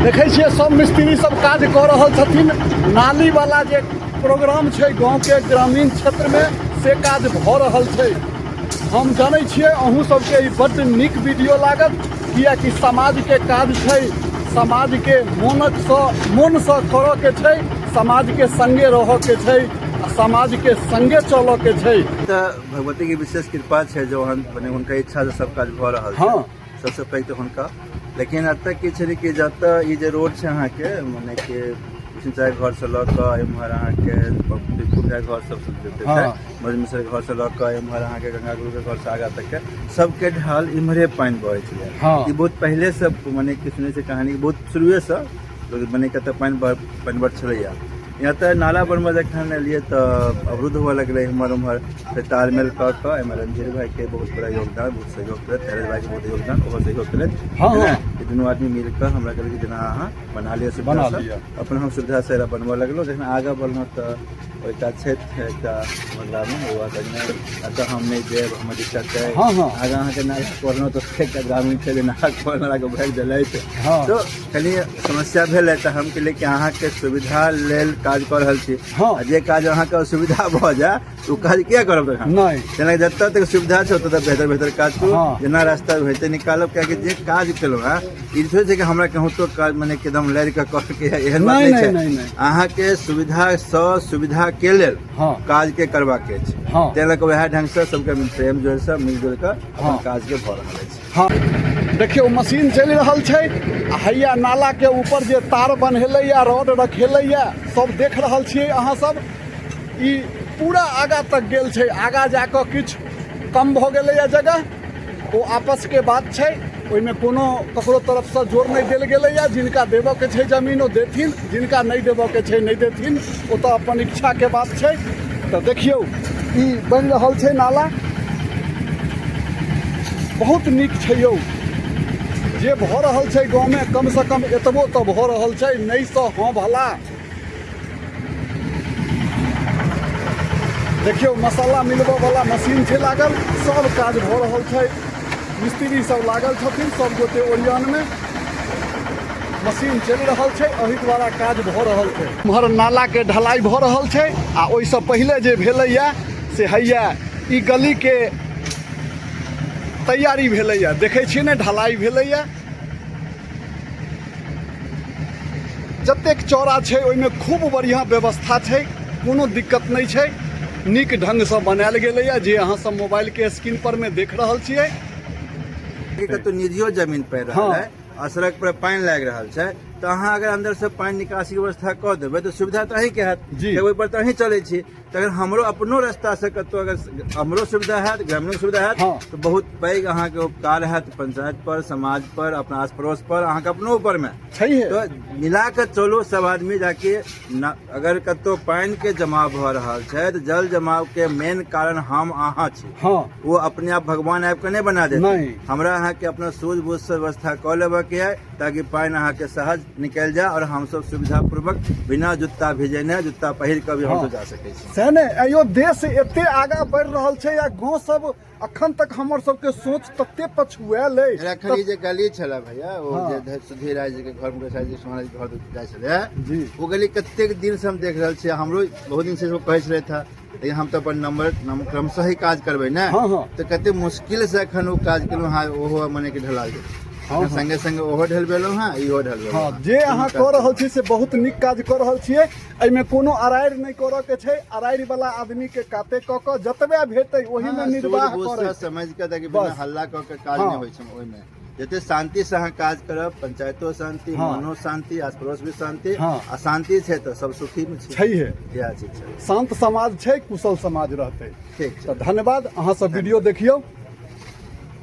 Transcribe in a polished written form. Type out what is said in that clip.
देखे छिए सब मिस्त्री सब काज कर रहल छथिन। नाली वाला जे प्रोग्राम छै गाँव के ग्रामीण क्षेत्र में से काज भ रहल छै। हम जानै छिए अहूँ सबके ई बड्ड नीक वीडियो लागत, कियाकि समाज के काज छै, समाज के मन से करऽ के छै, समाज के संगे रहऽ के छै, समाज के संगे चलऽ के छै। भगवती की विशेष कृपा है जो मने उनका इच्छा से सब काज भ रहल छै। सबसे पहले तो हुनका, लेकिन अब तक की छै कि जब तक ये जो रोड छै अहाँ के मने के सिंचाई घर से लऽ कऽ एम्हर अहाँ के घर सब छै, मजमिसर घर से लऽ कऽ एम्हर अहाँ के गंगा गुरु के घर से आगा तक के सबके ढाल इम्हरे पानी बहै छै। ई बहुत पहले से मने कि सुनै छै कहानी, बहुत शुरुए से लोग मने के पानी बढ़ छलैया। यहाँ तो नाला बनवा जखन एलिए तो अवरुद्ध हुआ लगल इम्हर उम्हर, फिर तालमेल कऽ कऽ एम्हर रणधीर भाई के बहुत बड़ा योगदान, बहुत सहयोग करत, धैर्य भाई के बहुत योगदान, ओहो सहयोग करत। दुनू आदमी मिलकर हमरा कहल कि जेना अहाँ बना लिअ सुविधा से, अपन हम सुविधा से बनबऽ लगलो। जखन आगा बढ़लहुँ तो एकटा क्षेत्र है एकटा मतलब में हम नहीं देव हमर दिक्कत है। आगा अहाँ के नाला पढ़लहुँ तो एकटा ग्रामीण छै जे नाला पढ़ला के भरि देलथि, तो कनी समस्या भेल है। तो हम कहलिए कि अहाँ के सुविधा लेल काज कर रहल छी, जे काज अहाँ के असुविधा भ जाए तो काज क्या करब तखन नहीं, जेना जत तक सुविधा छै ओतऽ बेहतर बेहतर काज करू, जेना रास्ता होते निकालब। कियाकि जे काज केलहुँ है ई थोड़े छै कि हमरा कहूँ तो काज मने एकदम लड़ के कह के एहन बात नहीं छै। अहाँ के सुविधा सुविधा के लेल काज के करबा के छै, तें लऽ कऽ वएह ढंग से सबके प्रेम जोर से मिलजुल कऽ अपन काज के भऽ रहल छै। देखियो मशीन चल रहल छै, हैया नाला के ऊपर जे तार बन्हेले या रॉड रखेले या सब देख रहल छियै अहाँ सब। ई पूरा आगा तक गेल छै, आगा जाकर किछ कम भ गेलै या जगह, ओ आपस के बात छै, ओइमे कोनो ककरो तरफ से जोर नहीं देल गेलै या। जिनका देबऽ के छै जमीन ओ देथिन, जिनका नहीं देबऽ के छै नहीं देथिन, ओ तो अपन इच्छा के बात छै। तो देखियौ ई बन रहल छै नाला, बहुत नीक छै यौ। जे भ रहल छै गाँव में कम से कम एतबो तो भ रहल छै, नहीं तो हाँ भला। देखियो मसाला मिलबऽ वाला मशीन छै लागल, सब काज भ रहल छै, मिस्त्री सब लागल छथिन सब गोटे ओरियान में, मशीन चल रहल छै, एहि द्वारा काज भ रहल छै। एम्हर नाला के ढलाई भ रहल छै, आ ओइसँ पहिले जे भेलैया से हैया ई गली के तैयारी भेलैया, देखै छियै ने ढलाई भेलैया। जतेक चौड़ा छै ओइमे खूब बढ़िया व्यवस्था छै, कोनो दिक्कत नहीं छै, नीक ढंग से बनायल गेलैया, जे अहाँ सब मोबाइल के स्क्रीन पर में देख रहल छियै। तो निधियो जमीन पर रहल है और सड़क पर पानी लाग रहल छै, तो अहाँ अगर अंदर से पानी निकासी व्यवस्था कर देबै तो सुविधा तो अहीं के हैत, ओहि पर तो अहीं चलै छी। तो अगर हमरो अपनो रास्ता से कतौ अगर हमरो सुविधा है, ग्रामीण सुविधा है, तो बहुत पैघ अहाँ के उपकार है पंचायत पर, समाज पर, अपना आस पड़ोस पर, अहाँ के अपनो ऊपर में तो मिला के चलो सब आदमी जाके। अगर कतौ पानी के जमाव भ रहल छै तो जल जमाव के मेन कारण हम अहाँ छी, वो अपने आप भगवान आबि के नहीं बना देते। हमरा अहाँ के अपना सूझबूझ से व्यवस्था क लेबे के है, ताकि पानी अहाँ के सहज निकल जाए और हम सब सुविधा पूर्वक बिना जूता भिजेने, जूता पहिर के भी हम सब जा सकै छी। ने अयो देश एते आगा बढ़ रहल छै, या गांव सब अखन तक हमर सबके सोच तते पछुएल है। रखली जे गली छला भैया, ओ जे सुधीर राय जी के घर में जी सोनाली के घर जाय छले जी, वो गली कतेक दिन से हम देख रहल छी, हमरो बहुत दिन से वो कहै छले था, लेकिन हम तो अपन नंबर क्रमशः ही काज करबै ने, तो कते मुश्किल से अखन वो काज केलहुँ। हाँ ओहो मने के ढला गेल, संगे संगे ओहो ढलबेलहुँ, हाँ इहो ढलबेलहुँ। जे अहाँ कऽ रहल छी से बहुत नीक काज कऽ रहल छियै। एहिमे कोनो अराइर नहीं करऽ के छै, अराइर वाला आदमी के काते कऽ कऽ जतबे भेटै ओही में निर्वाह करे, समझ के ताकि बिना हल्ला कऽ के काज नहीं होइ छै। ओहिमे जते शांति से अहाँ काज करब, पंचायतो शांति, मनो शांति, आस पड़ोस भी शांति, अशांति छै तो सब सुखी में छै। इएह चीज छै, शांत समाज छै, कुशल समाज रहतै। ठीक छै, धन्यवाद। अहाँ सब वीडियो देखियौ।